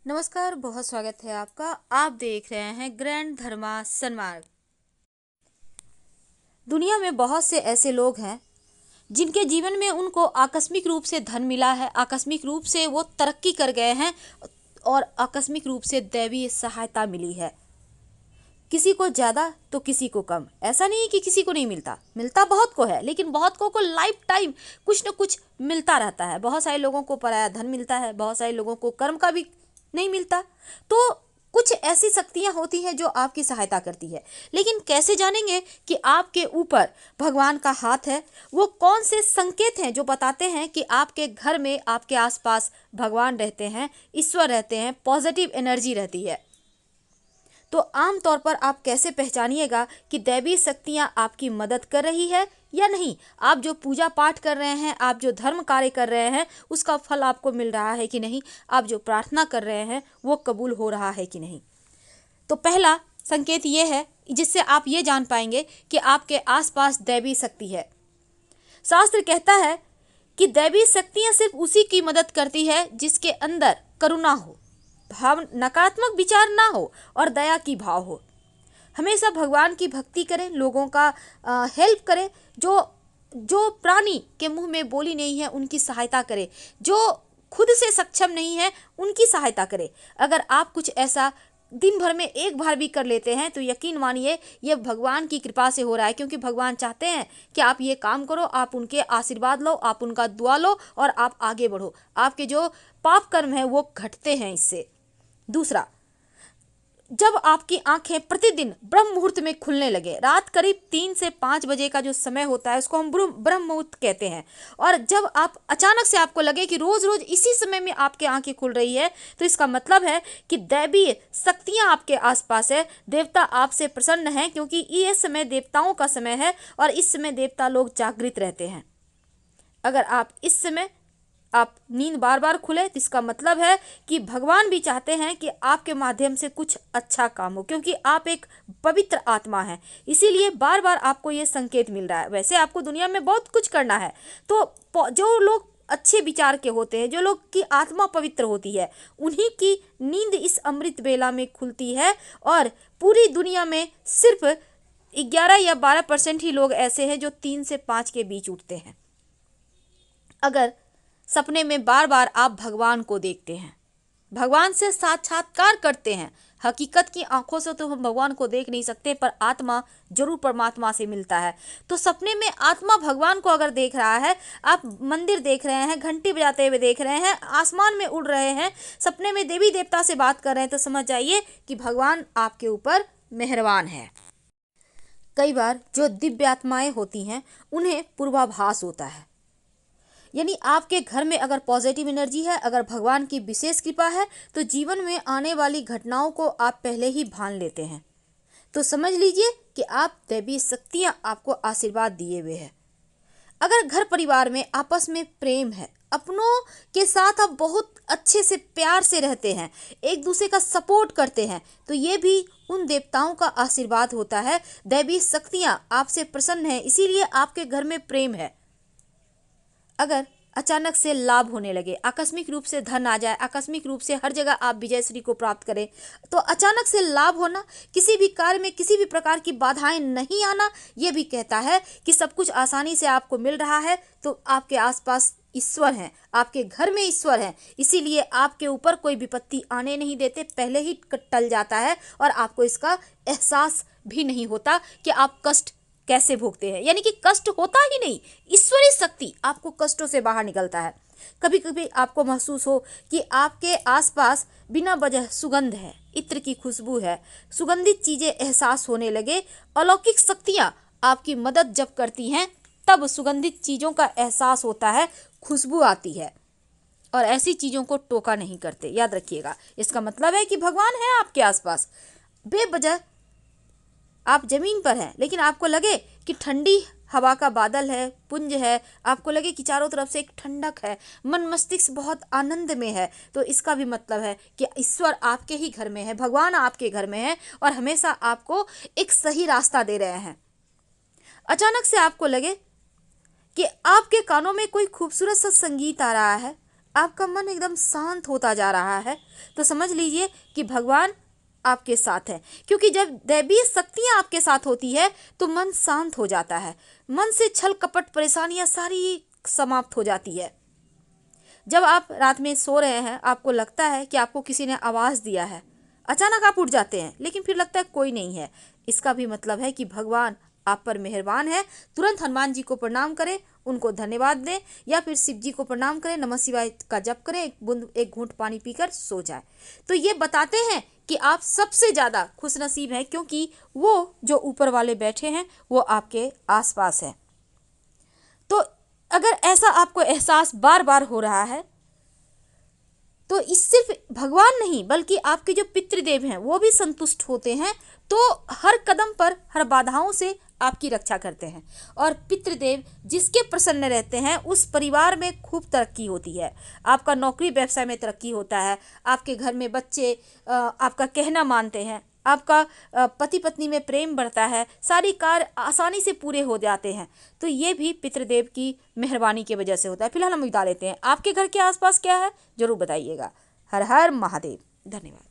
नमस्कार, बहुत स्वागत है आपका। आप देख रहे हैं ग्रैंड धर्मा सन्मार्ग। दुनिया में बहुत से ऐसे लोग हैं जिनके जीवन में उनको आकस्मिक रूप से धन मिला है, आकस्मिक रूप से वो तरक्की कर गए हैं और आकस्मिक रूप से दैवीय सहायता मिली है। किसी को ज़्यादा तो किसी को कम। ऐसा नहीं कि किसी को नहीं मिलता, मिलता बहुत को है, लेकिन बहुत को लाइफ टाइम कुछ न कुछ मिलता रहता है। बहुत सारे लोगों को पराया धन मिलता है, बहुत सारे लोगों को कर्म का भी नहीं मिलता। तो कुछ ऐसी शक्तियां होती हैं जो आपकी सहायता करती है, लेकिन कैसे जानेंगे कि आपके ऊपर भगवान का हाथ है? वो कौन से संकेत हैं जो बताते हैं कि आपके घर में, आपके आसपास भगवान रहते हैं, ईश्वर रहते हैं, पॉजिटिव एनर्जी रहती है? तो आम तौर पर आप कैसे पहचानिएगा कि दैवीय शक्तियां आपकी मदद कर रही है या नहीं? आप जो पूजा पाठ कर रहे हैं, आप जो धर्म कार्य कर रहे हैं, उसका फल आपको मिल रहा है कि नहीं? आप जो प्रार्थना कर रहे हैं वो कबूल हो रहा है कि नहीं? तो पहला संकेत ये है जिससे आप ये जान पाएंगे कि आपके आसपास दैवीय शक्ति है। शास्त्र कहता है कि दैवीय शक्तियां सिर्फ उसी की मदद करती है जिसके अंदर करुणा हो, भाव, नकारात्मक विचार ना हो और दया की भाव हो। हमेशा भगवान की भक्ति करें, लोगों का हेल्प करें, जो जो प्राणी के मुंह में बोली नहीं है उनकी सहायता करें, जो खुद से सक्षम नहीं है उनकी सहायता करें। अगर आप कुछ ऐसा दिन भर में एक बार भी कर लेते हैं तो यकीन मानिए यह भगवान की कृपा से हो रहा है, क्योंकि भगवान चाहते हैं कि आप ये काम करो, आप उनके आशीर्वाद लो, आप उनका दुआ लो और आप आगे बढ़ो। आपके जो पाप कर्म है वो घटते हैं इससे। दूसरा, जब आपकी आंखें प्रतिदिन ब्रह्म मुहूर्त में खुलने लगे, रात करीब 3 से 5 बजे का जो समय होता है उसको हम ब्रह्म मुहूर्त कहते हैं, और जब आप अचानक से आपको लगे कि रोज रोज इसी समय में आपकी आंखें खुल रही है, तो इसका मतलब है कि दैवीय शक्तियां आपके आसपास है, देवता आपसे प्रसन्न हैं, क्योंकि ये समय देवताओं का समय है और इस समय देवता लोग जागृत रहते हैं। अगर आप इस समय आप नींद बार बार खुले तो इसका मतलब है कि भगवान भी चाहते हैं कि आपके माध्यम से कुछ अच्छा काम हो, क्योंकि आप एक पवित्र आत्मा हैं, इसीलिए बार बार आपको ये संकेत मिल रहा है। वैसे आपको दुनिया में बहुत कुछ करना है, तो जो लोग अच्छे विचार के होते हैं, जो लोग की आत्मा पवित्र होती है, उन्हीं की नींद इस अमृत बेला में खुलती है। और पूरी दुनिया में सिर्फ 11 या 12% ही लोग ऐसे हैं जो 3 से 5 के बीच उठते हैं। अगर सपने में बार बार आप भगवान को देखते हैं, भगवान से साक्षात्कार करते हैं, हकीकत की आंखों से तो हम भगवान को देख नहीं सकते, पर आत्मा जरूर परमात्मा से मिलता है। तो सपने में आत्मा भगवान को अगर देख रहा है, आप मंदिर देख रहे हैं, घंटी बजाते हुए देख रहे हैं, आसमान में उड़ रहे हैं, सपने में देवी देवता से बात कर रहे हैं, तो समझ जाइए कि भगवान आपके ऊपर मेहरबान है। कई बार जो दिव्य आत्माएं होती हैं उन्हें पूर्वाभास होता है, यानी आपके घर में अगर पॉजिटिव एनर्जी है, अगर भगवान की विशेष कृपा है, तो जीवन में आने वाली घटनाओं को आप पहले ही भान लेते हैं। तो समझ लीजिए कि आप दैवीय शक्तियां आपको आशीर्वाद दिए हुए हैं। अगर घर परिवार में आपस में प्रेम है, अपनों के साथ आप बहुत अच्छे से प्यार से रहते हैं, एक दूसरे का सपोर्ट करते हैं, तो ये भी उन देवताओं का आशीर्वाद होता है। दैवीय शक्तियां आपसे प्रसन्न हैं, इसीलिए आपके घर में प्रेम है। अगर अचानक से लाभ होने लगे, आकस्मिक रूप से धन आ जाए, आकस्मिक रूप से हर जगह आप विजयश्री को प्राप्त करें, तो अचानक से लाभ होना, किसी भी कार्य में किसी भी प्रकार की बाधाएं नहीं आना, ये भी कहता है कि सब कुछ आसानी से आपको मिल रहा है। तो आपके आसपास ईश्वर हैं, आपके घर में ईश्वर हैं, इसीलिए आपके ऊपर कोई विपत्ति आने नहीं देते, पहले ही टल जाता है और आपको इसका एहसास भी नहीं होता कि आप कष्ट कैसे भोगते हैं। यानी कि कष्ट होता ही नहीं, ईश्वरीय शक्ति आपको कष्टों से बाहर निकलता है। कभी कभी आपको महसूस हो कि आपके आसपास बिना वजह सुगंध है, इत्र की खुशबू है, सुगंधित चीजें एहसास होने लगे, अलौकिक शक्तियां आपकी मदद जब करती हैं तब सुगंधित चीजों का एहसास होता है, खुशबू आती है, और ऐसी चीजों को टोका नहीं करते। याद रखिएगा, इसका मतलब है कि भगवान है आपके आसपास। बेवजह आप जमीन पर हैं, लेकिन आपको लगे कि ठंडी हवा का बादल है, पुंज है, आपको लगे कि चारों तरफ से एक ठंडक है, मन मस्तिष्क बहुत आनंद में है, तो इसका भी मतलब है कि ईश्वर आपके ही घर में है, भगवान आपके घर में है और हमेशा आपको एक सही रास्ता दे रहे हैं। अचानक से आपको लगे कि आपके कानों में कोई खूबसूरत सा संगीत आ रहा है, आपका मन एकदम शांत होता जा रहा है, तो समझ लीजिए कि भगवान आपके साथ है। क्योंकि जब दैवीय शक्तियाँ आपके साथ होती है तो मन शांत हो जाता है, मन से छल कपट परेशानियाँ सारी समाप्त हो जाती है। जब आप रात में सो रहे हैं, आपको लगता है कि आपको किसी ने आवाज़ दिया है, अचानक आप उठ जाते हैं, लेकिन फिर लगता है कोई नहीं है, इसका भी मतलब है कि भगवान आप पर मेहरबान है। तुरंत हनुमान जी को प्रणाम करें, उनको धन्यवाद दें, या फिर शिव जी को प्रणाम करें, नमः शिवाय का जप करें, एक घूंट पानी पीकर सो जाए। तो ये बताते हैं कि आप सबसे ज़्यादा खुशनसीब हैं, क्योंकि वो जो ऊपर वाले बैठे हैं वो आपके आसपास है। तो अगर ऐसा आपको एहसास बार बार हो रहा है, तो इस सिर्फ भगवान नहीं बल्कि आपके जो पितृदेव हैं वो भी संतुष्ट होते हैं। तो हर कदम पर, हर बाधाओं से आपकी रक्षा करते हैं। और पितृदेव जिसके प्रसन्न रहते हैं उस परिवार में खूब तरक्की होती है। आपका नौकरी व्यवसाय में तरक्की होता है, आपके घर में बच्चे आपका कहना मानते हैं, आपका पति पत्नी में प्रेम बढ़ता है, सारी कार्य आसानी से पूरे हो जाते हैं। तो ये भी पितृदेव की मेहरबानी की वजह से होता है। फिलहाल हम बता लेते हैं आपके घर के आसपास क्या है, जरूर बताइएगा। हर हर महादेव। धन्यवाद।